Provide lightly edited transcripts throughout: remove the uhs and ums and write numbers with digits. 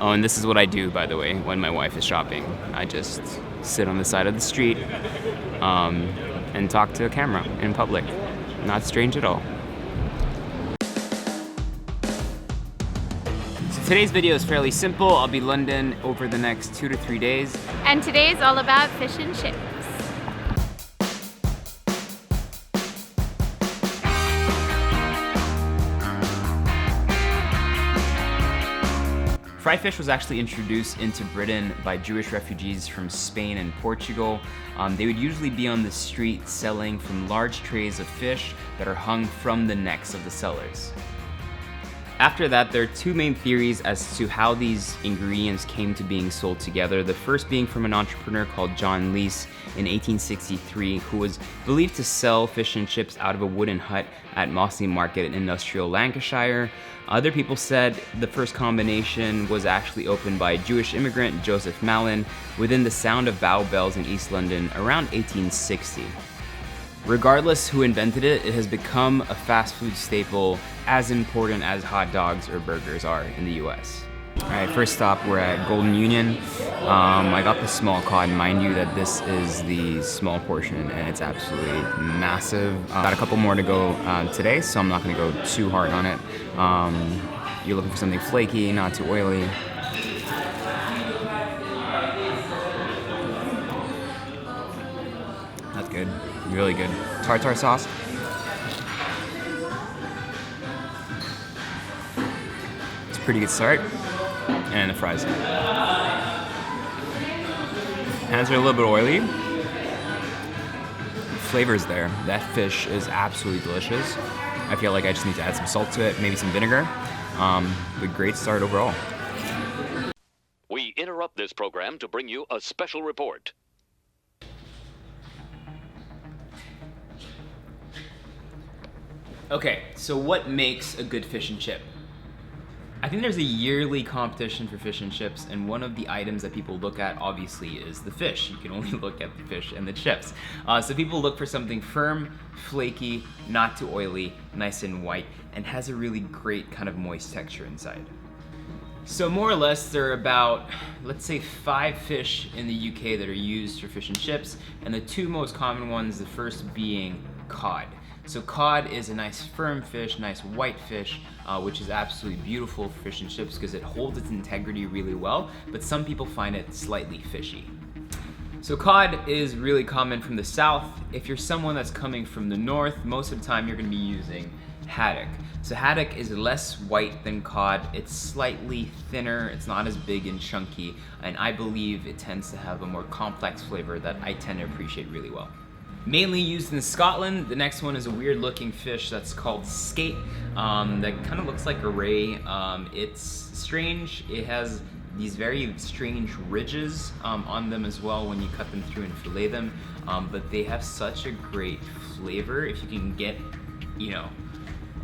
Oh, and this is what I do, by the way, when my wife is shopping. I just sit on the side of the street and talk to a camera in public. Not strange at all. So today's video is fairly simple. I'll be in London over the next 2 to 3 days. And today is all about fish and chips. Fried fish was actually introduced into Britain by Jewish refugees from Spain and Portugal. They would usually be on the street selling from large trays of fish that are hung from the necks of the sellers. After that, there are two main theories as to how these ingredients came to being sold together. The first being from an entrepreneur called John Lees in 1863, who was believed to sell fish and chips out of a wooden hut at Mossley Market in industrial Lancashire. Other people said the first combination was actually opened by a Jewish immigrant, Joseph Mallon, within the sound of bow bells in East London around 1860. Regardless who invented it, it has become a fast food staple as important as hot dogs or burgers are in the US. All right, first stop, we're at Golden Union. I got the small cod. Mind you that this is the small portion and it's absolutely massive. Got a couple more to go today, so I'm not gonna go too hard on it. You're looking for something flaky, not too oily. That's good, really good. Tartar sauce. It's a pretty good start. And the fries. Hands are a little bit oily. Flavor's there. That fish is absolutely delicious. I feel like I just need to add some salt to it, maybe some vinegar. But great start overall. We interrupt this program to bring you a special report. Okay, so what makes a good fish and chip? I think there's a yearly competition for fish and chips, and one of the items that people look at, obviously, is the fish. You can only look at the fish and the chips. So people look for something firm, flaky, not too oily, nice and white, and has a really great kind of moist texture inside. So more or less, there are about, let's say, 5 fish in the UK that are used for fish and chips, and the two most common ones, the first being cod. So cod is a nice firm fish, nice white fish, which is absolutely beautiful for fish and chips because it holds its integrity really well, but some people find it slightly fishy. So cod is really common from the south. If you're someone that's coming from the north, most of the time you're gonna be using haddock. So haddock is less white than cod. It's slightly thinner, it's not as big and chunky, and I believe it tends to have a more complex flavor that I tend to appreciate really well. Mainly used in Scotland. The next one is a weird looking fish that's called skate that kind of looks like a ray. It's strange. It has these very strange ridges on them as well when you cut them through and fillet them, but they have such a great flavor if you can get, you know,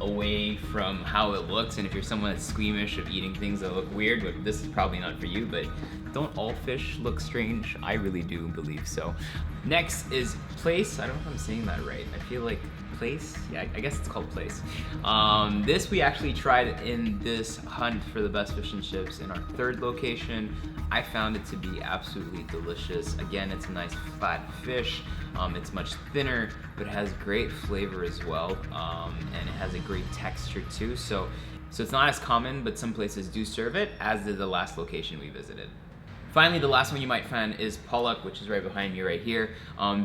away from how it looks, and if you're someone that's squeamish of eating things that look weird, but this is probably not for you, but don't all fish look strange? I really do believe so. Next is Plaice. I don't know if I'm saying that right. I feel like Plaice? Yeah, I guess it's called Plaice. This we actually tried in this hunt for the best fish and chips in our third location. I found it to be absolutely delicious. Again, it's a nice flat fish. It's much thinner, but it has great flavor as well, and it has a great texture too. So it's not as common, but some places do serve it, as did the last location we visited. Finally, the last one you might find is pollock, which is right behind me right here.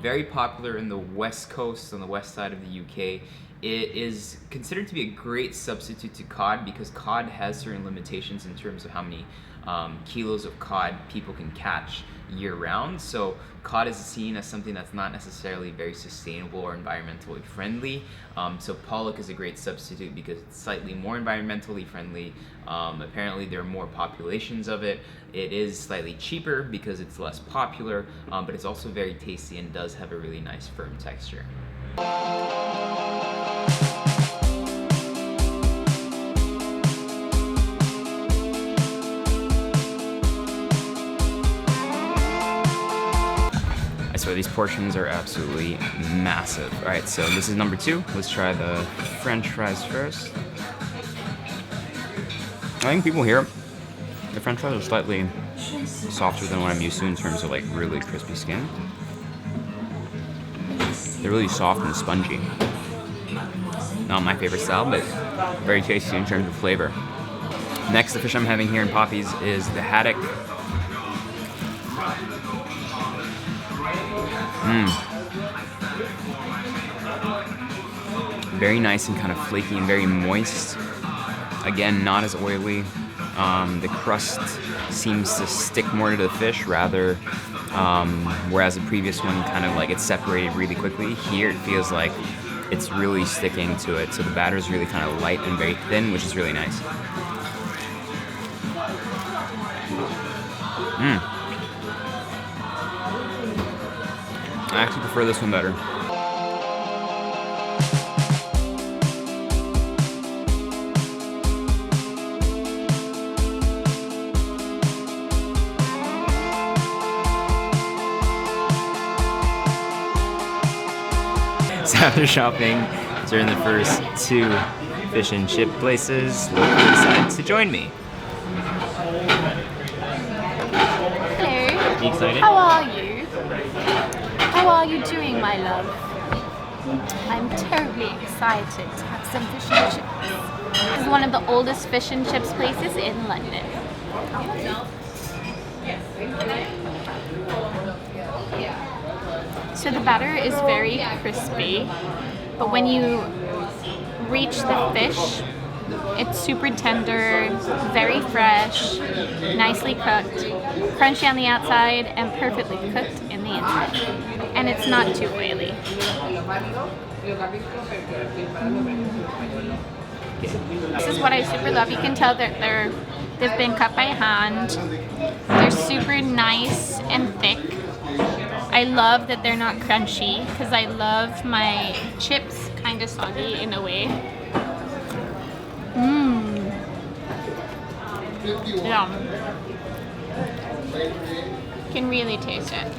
Very popular in the west coast, on the west side of the UK. It is considered to be a great substitute to cod because cod has certain limitations in terms of how many kilos of cod people can catch year-round. So cod is seen as something that's not necessarily very sustainable or environmentally friendly. So pollock is a great substitute because it's slightly more environmentally friendly. Apparently there are more populations of it. It is slightly cheaper because it's less popular, but it's also very tasty and does have a really nice firm texture. I swear these portions are absolutely massive. All right, so this is number 2. Let's try the French fries first. I think people here, if French fries are slightly softer than what I'm used to in terms of like really crispy skin. They're really soft and spongy. Not my favorite style, but very tasty in terms of flavor. Next, the fish I'm having here in Poppie's is the haddock. Very nice and kind of flaky and very moist. Again, not as oily. The crust seems to stick more to the fish rather, whereas the previous one kind of like it's separated really quickly. Here it feels like it's really sticking to it. So the batter is really kind of light and very thin, which is really nice. I actually prefer this one better. So after shopping during the first 2 fish and chip places, Loki decided to join me. Hello. You excited? How are you? How are you doing, my love? I'm terribly excited to have some fish and chips. This is one of the oldest fish and chips places in London. So the batter is very crispy, but when you reach the fish, it's super tender, very fresh, nicely cooked, crunchy on the outside, and perfectly cooked in the inside. And it's not too oily. This is what I super love. You can tell that they've been cut by hand. They're super nice and thick. I love that they're not crunchy because I love my chips kind of soggy in a way. Yum. You can really taste it.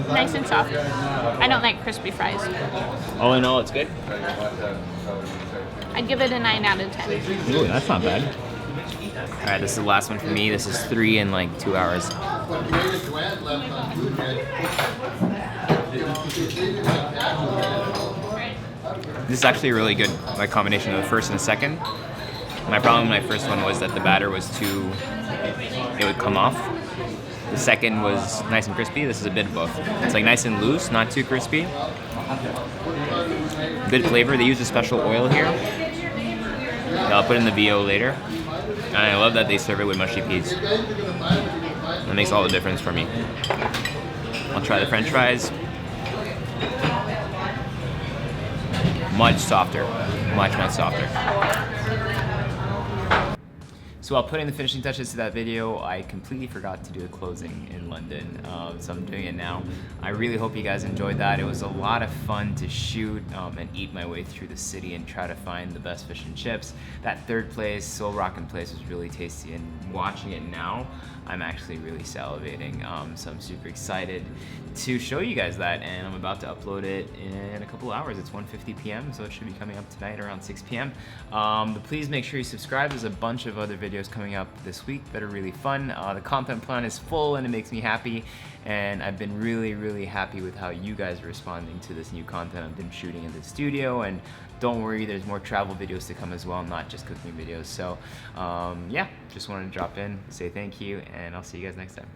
Nice and soft. I don't like crispy fries. All in all, it's good. I'd give it a 9 out of 10. Ooh, that's not bad. All right, this is the last one for me. This is 3 in like 2 hours. This is actually a really good like combination of the first and the second. My problem with my first one was that the batter was too, it would come off. The second was nice and crispy. This is a bit of both. It's like nice and loose, not too crispy. Good flavor. They use a special oil here. I'll put in the VO later. And I love that they serve it with mushy peas. That makes all the difference for me. I'll try the French fries. Much softer. Much softer. So while putting the finishing touches to that video, I completely forgot to do a closing in London, so I'm doing it now. I really hope you guys enjoyed that. It was a lot of fun to shoot and eat my way through the city and try to find the best fish and chips. That third place, Soul Rockin' Place, was really tasty, and watching it now, I'm actually really salivating. So I'm super excited to show you guys that, and I'm about to upload it in a couple hours. It's 1:50 p.m., so it should be coming up tonight around 6 p.m. But please make sure you subscribe. There's a bunch of other videos coming up this week that are really fun. The content plan is full and it makes me happy, and I've been really happy with how you guys are responding to this new content I've been shooting in the studio. And don't worry, there's more travel videos to come as well, not just cooking videos. So yeah, just wanted to drop in, say thank you, and I'll see you guys next time.